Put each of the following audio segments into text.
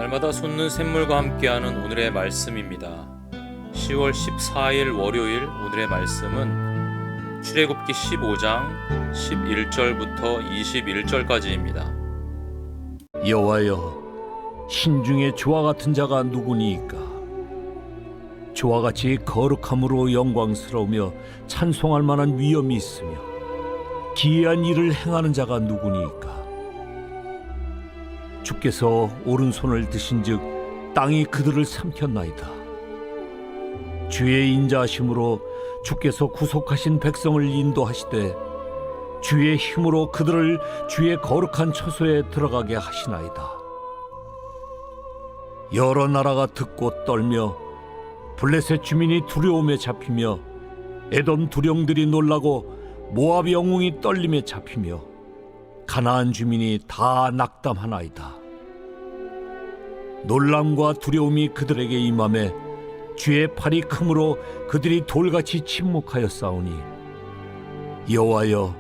날마다 솟는 샘물과 함께하는 오늘의 말씀입니다. 10월 14일 월요일 오늘의 말씀은 출애굽기 15장 11절부터 21절까지입니다. 여호와여, 신중에 주와 같은 자가 누구니이까? 주와 같이 거룩함으로 영광스러우며 찬송할 만한 위엄이 있으며 기이한 일을 행하는 자가 누구니이까? 주께서 오른손을 드신즉 땅이 그들을 삼켰나이다. 주의 인자하심으로 주께서 구속하신 백성을 인도하시되 주의 힘으로 그들을 주의 거룩한 처소에 들어가게 하시나이다. 여러 나라가 듣고 떨며 블레셋 주민이 두려움에 잡히며 에돔 두령들이 놀라고 모압 영웅이 떨림에 잡히며 가나안 주민이 다 낙담하나이다. 놀람과 두려움이 그들에게 임하매 주의 팔이 크므로 그들이 돌같이 침묵하였사오니 여호와여,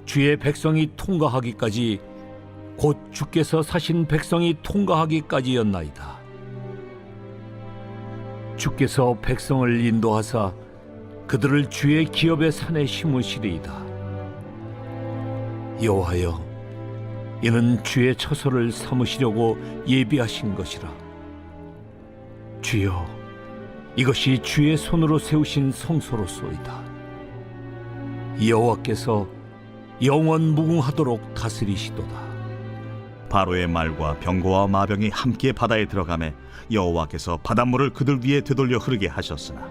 주의 백성이 통과하기까지 곧 주께서 사신 백성이 통과하기까지였나이다. 주께서 백성을 인도하사 그들을 주의 기업의 산에 심으시리이다. 여호와여, 이는 주의 처소를 삼으시려고 예비하신 것이라. 주여, 이것이 주의 손으로 세우신 성소로소이다. 여호와께서 영원 무궁하도록 다스리시도다. 바로의 말과 병거와 마병이 함께 바다에 들어가매 여호와께서 바닷물을 그들 위에 되돌려 흐르게 하셨으나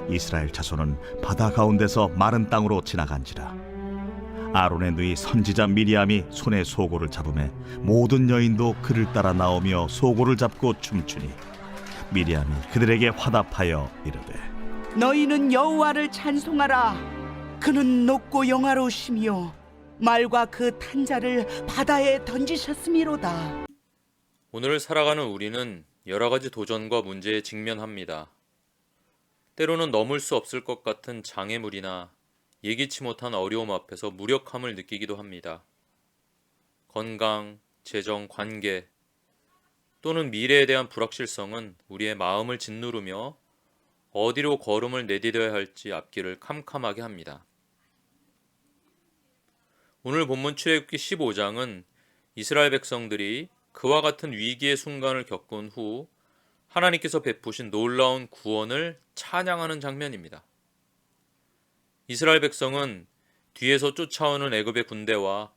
이스라엘 자손은 바다 가운데서 마른 땅으로 지나간지라. 아론의 누이 선지자 미리암이 손에 소고를 잡으매 모든 여인도 그를 따라 나오며 소고를 잡고 춤추니 미리암이 그들에게 화답하여 이르되 너희는 여호와를 찬송하라. 그는 높고 영화로우시며 말과 그 탄자를 바다에 던지셨음이로다. 오늘 살아가는 우리는 여러 가지 도전과 문제에 직면합니다. 때로는 넘을 수 없을 것 같은 장애물이나 예기치 못한 어려움 앞에서 무력함을 느끼기도 합니다. 건강, 재정, 관계 또는 미래에 대한 불확실성은 우리의 마음을 짓누르며 어디로 걸음을 내디뎌야 할지 앞길을 캄캄하게 합니다. 오늘 본문 출애굽기 15장은 이스라엘 백성들이 그와 같은 위기의 순간을 겪은 후 하나님께서 베푸신 놀라운 구원을 찬양하는 장면입니다. 이스라엘 백성은 뒤에서 쫓아오는 애굽의 군대와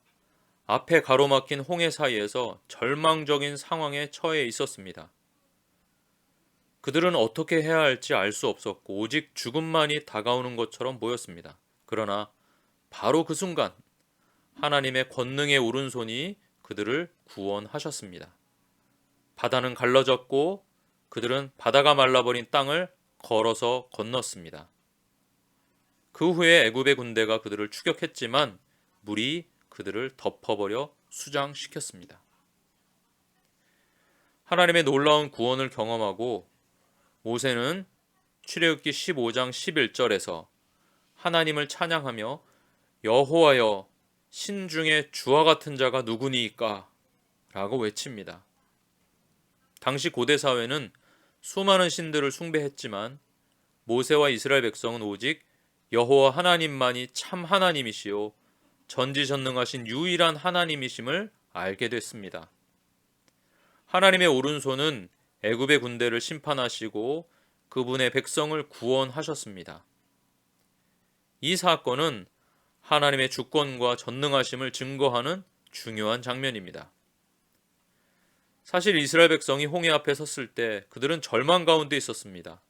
앞에 가로막힌 홍해 사이에서 절망적인 상황에 처해 있었습니다. 그들은 어떻게 해야 할지 알 수 없었고 오직 죽음만이 다가오는 것처럼 보였습니다. 그러나 바로 그 순간 하나님의 권능의 오른손이 그들을 구원하셨습니다. 바다는 갈라졌고 그들은 바다가 말라버린 땅을 걸어서 건넜습니다. 그 후에 애굽의 군대가 그들을 추격했지만 물이 그들을 덮어버려 수장시켰습니다. 하나님의 놀라운 구원을 경험하고 모세는 출애굽기 15장 11절에서 하나님을 찬양하며 여호와여, 신중에 주와 같은 자가 누구니이까? 라고 외칩니다. 당시 고대 사회는 수많은 신들을 숭배했지만 모세와 이스라엘 백성은 오직 여호와 하나님만이 참 하나님이시요 전지전능하신 유일한 하나님이심을 알게 됐습니다. 하나님의 오른손은 애굽의 군대를 심판하시고 그분의 백성을 구원하셨습니다. 이 사건은 하나님의 주권과 전능하심을 증거하는 중요한 장면입니다. 사실 이스라엘 백성이 홍해 앞에 섰을 때 그들은 절망 가운데 있었습니다.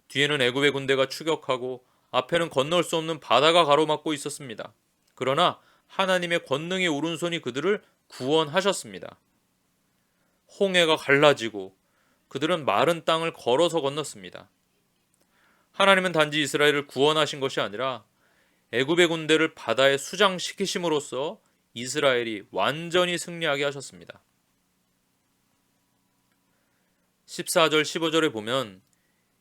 뒤에는 애굽의 군대가 추격하고 앞에는 건널 수 없는 바다가 가로막고 있었습니다. 그러나 하나님의 권능의 오른손이 그들을 구원하셨습니다. 홍해가 갈라지고 그들은 마른 땅을 걸어서 건넜습니다. 하나님은 단지 이스라엘을 구원하신 것이 아니라 애굽의 군대를 바다에 수장시키심으로써 이스라엘이 완전히 승리하게 하셨습니다. 14절 15절에 보면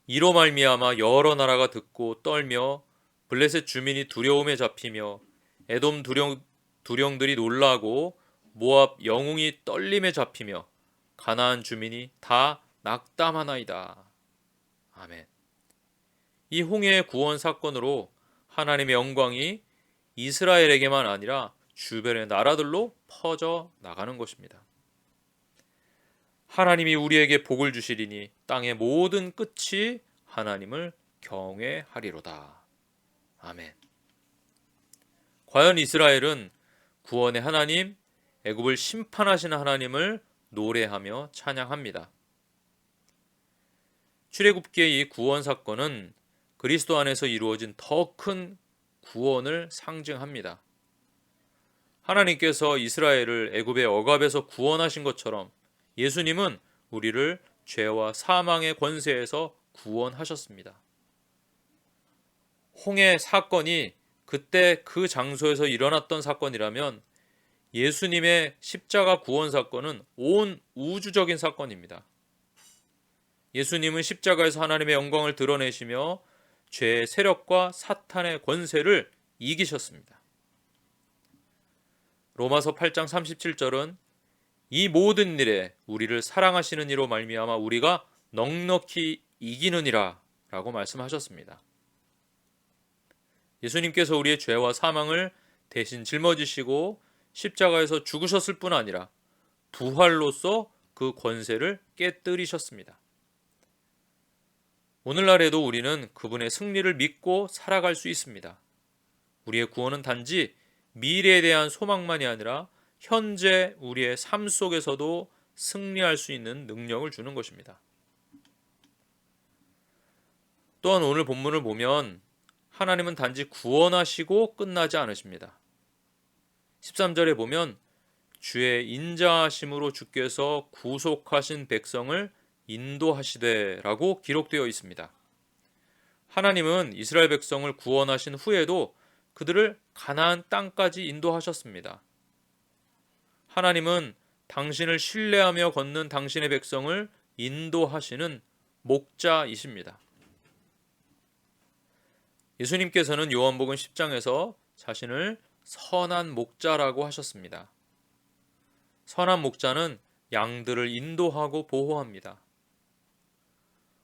이로 말미암아 여러 나라가 듣고 떨며 블레셋 주민이 두려움에 잡히며 에돔 두령들이 놀라고 모압 영웅이 떨림에 잡히며 가나안 주민이 다 낙담하나이다. 아멘. 이 홍해의 구원 사건으로 하나님의 영광이 이스라엘에게만 아니라 주변의 나라들로 퍼져 나가는 것입니다. 하나님이 우리에게 복을 주시리니 땅의 모든 끝이 하나님을 경외하리로다. 아멘. 과연 이스라엘은 구원의 하나님, 애굽을 심판하시는 하나님을 노래하며 찬양합니다. 출애굽기의 이 구원 사건은 그리스도 안에서 이루어진 더 큰 구원을 상징합니다. 하나님께서 이스라엘을 애굽의 억압에서 구원하신 것처럼 예수님은 우리를 죄와 사망의 권세에서 구원하셨습니다. 홍해 사건이 그때 그 장소에서 일어났던 사건이라면 예수님의 십자가 구원 사건은 온 우주적인 사건입니다. 예수님은 십자가에서 하나님의 영광을 드러내시며 죄의 세력과 사탄의 권세를 이기셨습니다. 로마서 8장 37절은 이 모든 일에 우리를 사랑하시는 이로 말미암아 우리가 넉넉히 이기느니라 라고 말씀하셨습니다. 예수님께서 우리의 죄와 사망을 대신 짊어지시고 십자가에서 죽으셨을 뿐 아니라 부활로서 그 권세를 깨뜨리셨습니다. 오늘날에도 우리는 그분의 승리를 믿고 살아갈 수 있습니다. 우리의 구원은 단지 미래에 대한 소망만이 아니라 현재 우리의 삶 속에서도 승리할 수 있는 능력을 주는 것입니다. 또한 오늘 본문을 보면 하나님은 단지 구원하시고 끝나지 않으십니다. 13절에 보면 주의 인자하심으로 주께서 구속하신 백성을 인도하시되 라고 기록되어 있습니다. 하나님은 이스라엘 백성을 구원하신 후에도 그들을 가나안 땅까지 인도하셨습니다. 하나님은 당신을 신뢰하며 걷는 당신의 백성을 인도하시는 목자이십니다. 예수님께서는 요한복음 10장에서 자신을 선한 목자라고 하셨습니다. 선한 목자는 양들을 인도하고 보호합니다.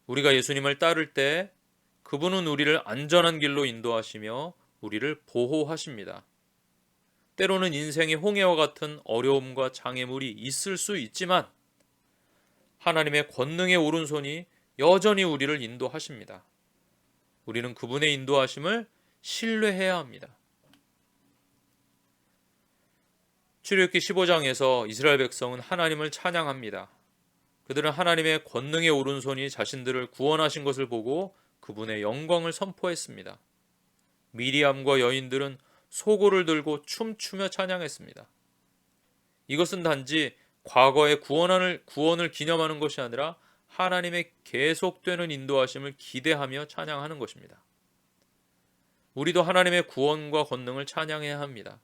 우리가 예수님을 따를 때 그분은 우리를 안전한 길로 인도하시며 우리를 보호하십니다. 때로는 인생의 홍해와 같은 어려움과 장애물이 있을 수 있지만 하나님의 권능의 오른손이 여전히 우리를 인도하십니다. 우리는 그분의 인도하심을 신뢰해야 합니다. 출애굽기 15장에서 이스라엘 백성은 하나님을 찬양합니다. 그들은 하나님의 권능의 오른손이 자신들을 구원하신 것을 보고 그분의 영광을 선포했습니다. 미리암과 여인들은 소고를 들고 춤추며 찬양했습니다. 이것은 단지 과거의 구원을 기념하는 것이 아니라 하나님의 계속되는 인도하심을 기대하며 찬양하는 것입니다. 우리도 하나님의 구원과 권능을 찬양해야 합니다.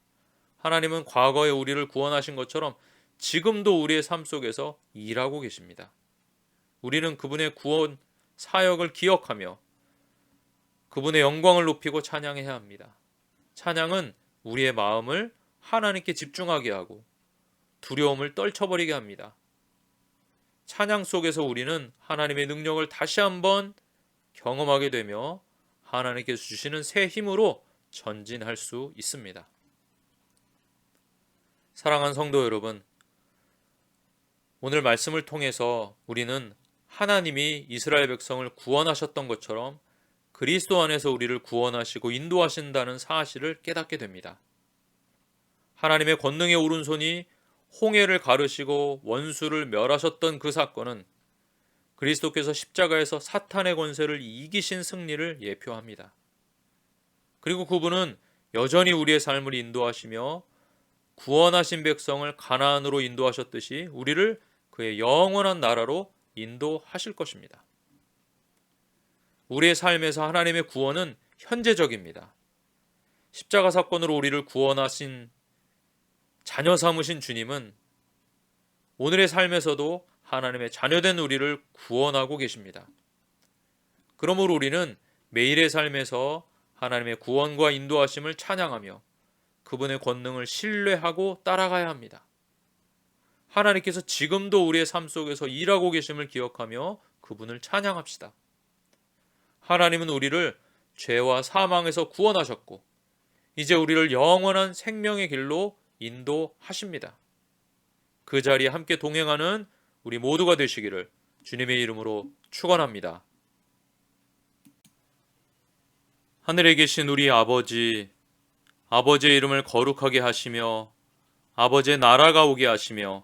하나님은 과거에 우리를 구원하신 것처럼 지금도 우리의 삶 속에서 일하고 계십니다. 우리는 그분의 구원 사역을 기억하며 그분의 영광을 높이고 찬양해야 합니다. 찬양은 우리의 마음을 하나님께 집중하게 하고 두려움을 떨쳐버리게 합니다. 찬양 속에서 우리는 하나님의 능력을 다시 한번 경험하게 되며 하나님께서 주시는 새 힘으로 전진할 수 있습니다. 사랑하는 성도 여러분, 오늘 말씀을 통해서 우리는 하나님이 이스라엘 백성을 구원하셨던 것처럼 그리스도 안에서 우리를 구원하시고 인도하신다는 사실을 깨닫게 됩니다. 하나님의 권능의 오른손이 홍해를 가르시고 원수를 멸하셨던 그 사건은 그리스도께서 십자가에서 사탄의 권세를 이기신 승리를 예표합니다. 그리고 그분은 여전히 우리의 삶을 인도하시며 구원하신 백성을 가나안으로 인도하셨듯이 우리를 그의 영원한 나라로 인도하실 것입니다. 우리의 삶에서 하나님의 구원은 현재적입니다. 십자가 사건으로 우리를 구원하신 자녀 삼으신 주님은 오늘의 삶에서도 하나님의 자녀된 우리를 구원하고 계십니다. 그러므로 우리는 매일의 삶에서 하나님의 구원과 인도하심을 찬양하며 그분의 권능을 신뢰하고 따라가야 합니다. 하나님께서 지금도 우리의 삶 속에서 일하고 계심을 기억하며 그분을 찬양합시다. 하나님은 우리를 죄와 사망에서 구원하셨고 이제 우리를 영원한 생명의 길로 인도하십니다. 그 자리에 함께 동행하는 우리 모두가 되시기를 주님의 이름으로 축원합니다. 하늘에 계신 우리 아버지, 아버지의 이름을 거룩하게 하시며 아버지의 나라가 오게 하시며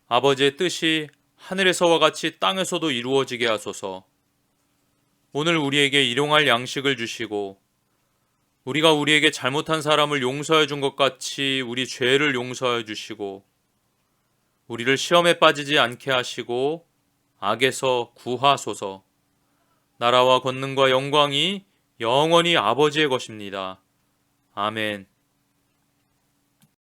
아버지의 뜻이 하늘에서와 같이 땅에서도 이루어지게 하소서. 오늘 우리에게 일용할 양식을 주시고 우리가 우리에게 잘못한 사람을 용서해 준 것 같이 우리 죄를 용서해 주시고 우리를 시험에 빠지지 않게 하시고 악에서 구하소서. 나라와 권능과 영광이 영원히 아버지의 것입니다. 아멘.